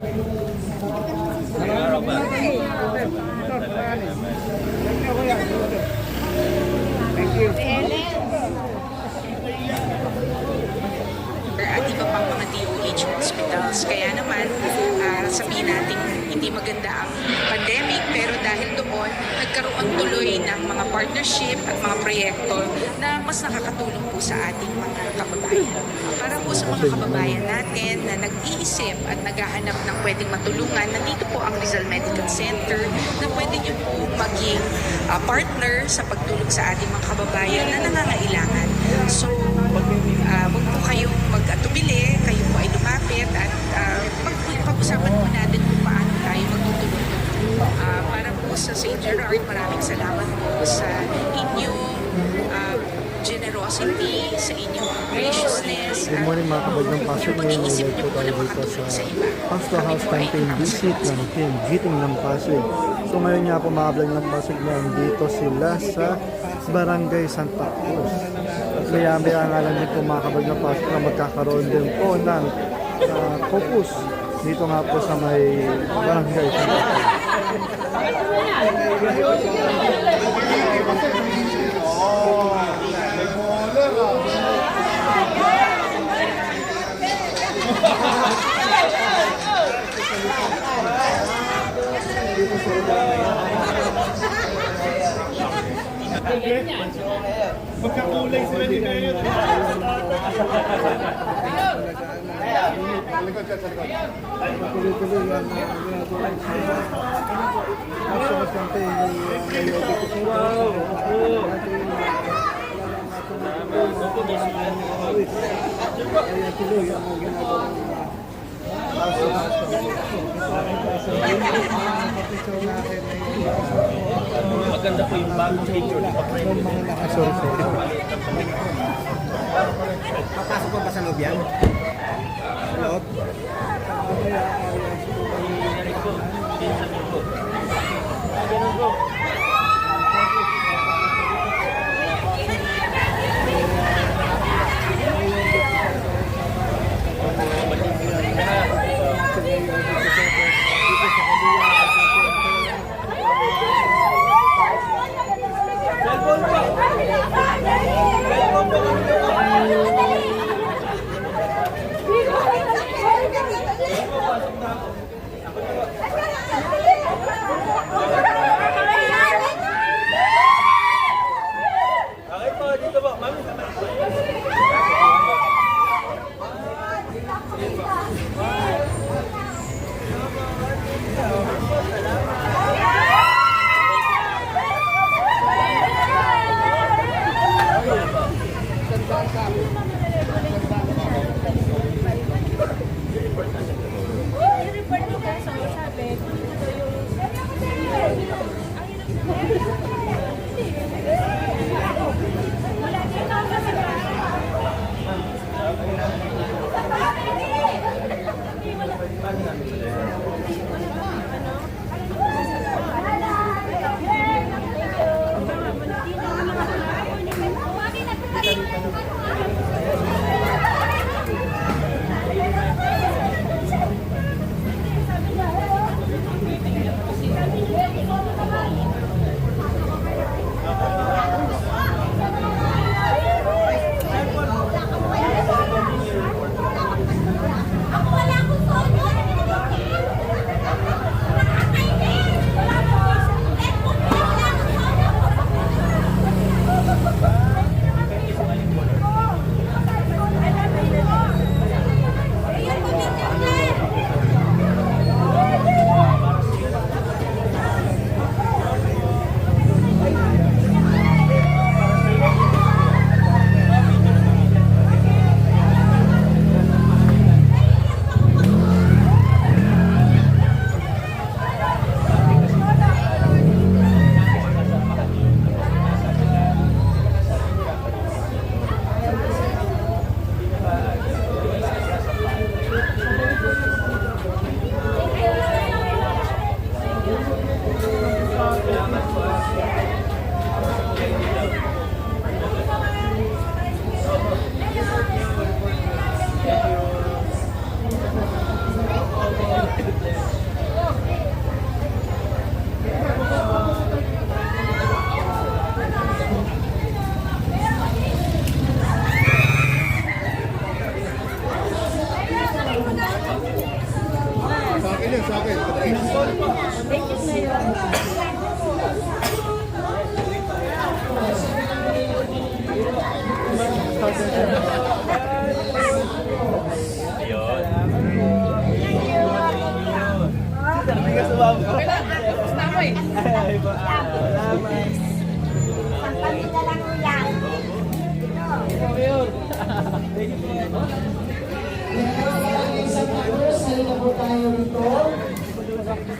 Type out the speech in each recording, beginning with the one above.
At iba pang mga DOH hospitals. Kaya naman, sabihin natin hindi maganda ang pandemic, pero dahil doon, nagkaroon tuloy ng mga partnership at mga proyekto na mas nakakatulong po sa ating mga kababayan. Para po sa mga kababayan natin na nag-iisip at naghahanap ng pwedeng matulungan, nandito po ang Rizal Medical Center na pwede nyo po maging partner sa pagtulong sa ating mga kababayan na nangangailangan. So, huwag po kayong mag-atubili, kayo po ay lumapit at pag-usapan po natin kung paano tayo magtutulong. Para po sa St. Gerard, maraming salamat po sa inyong generosity, sa inyong graciousness. Good morning mga kabagyang Pasig. Ngayon ulit po tayo dito sa house to house campaign visit ng Team Giting ng Pasig. So ngayon nga po mga kabagyang ng Pasig na dito sila sa Barangay Santa Cruz. At maya-maya nga lang din po mga kabagyang Pasig na magkakaroon din po ng focus dito nga po sa may Barangay Santa Cruz. Magkakulay sila ni Mayor. Maganda po yung bagong picture ni Papreno. Sorry. Papasok po ba sa loob yan? Sa loob? Salita po tayo dito.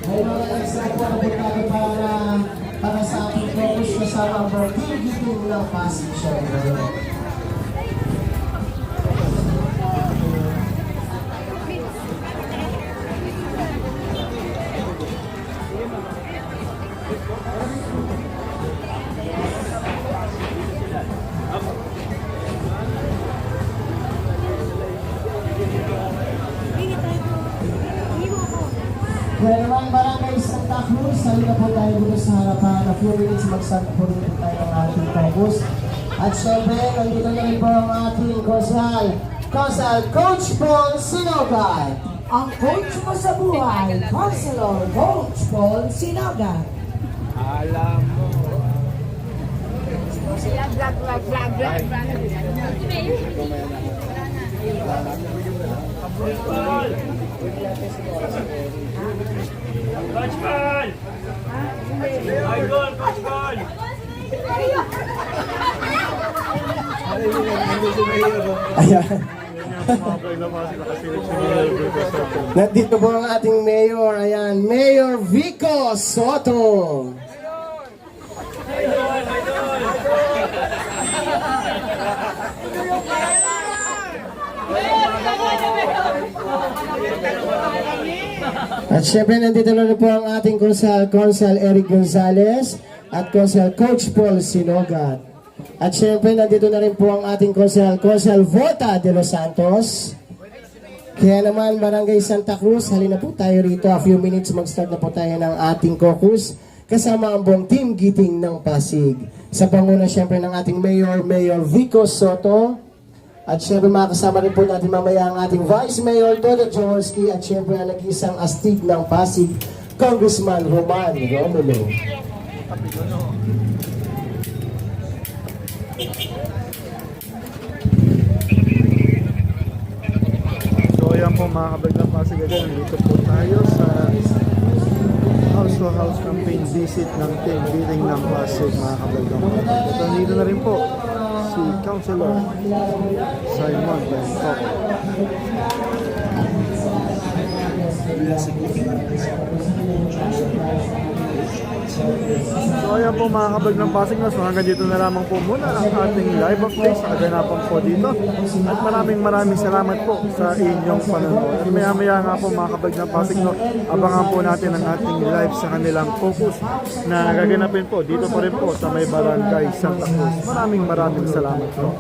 May mga extra po na tayo para sa ating focus kasama ang team giting ng Pasig syempre. Kaya naman Barangay Santa Cruz, salita po tayo dito sa harapan. A few minutes mag-start po rin po tayo ng ating focus. At syempre, nandito na rin po ang ating Konsal Coach Paul Sinogat. Ang coach mo sa buhay, Counselor Coach Paul Sinogat. Coach Paul! Idol, Coach Paul! Ayan. Nandito po ang ating mayor. Ayan, Mayor Vico Soto. At syempre nandito na rin po ang ating Konsal Eric Gonzalez at Konsal Coach Paul Sinogat. At syempre nandito na rin po ang ating Konsal Vota de los Santos. Kaya naman Barangay Santa Cruz, halina po tayo rito. A few minutes mag-start na po tayo ng ating caucus kasama ang buong team giting ng Pasig. Sa panguna syempre ng ating Mayor Vico Soto. At syempre makakasama rin po natin mamaya ang ating Vice Mayor Dodo Jaworski at syempre ang nag-isang astig ng Pasig, Congressman Roman Romulo. So ayan po mga kabrag ng Pasig again, dito po tayo sa house to house campaign visit ng team giting ng Pasig mga kabrag ng Pasig. Ito dito na rin po si Councilor Simon Bangkok. So ayan po mga kabag ng Pasig na, so hanggang dito na lamang po muna ang ating live update sa kaganapan po dito. At maraming salamat po sa inyong panonood. At maya nga po mga kabag ng Pasig, no, abangan po natin ang ating live sa kanilang focus na gaganapin po dito pa rin po sa may Barangay Santa Cruz. Maraming salamat po.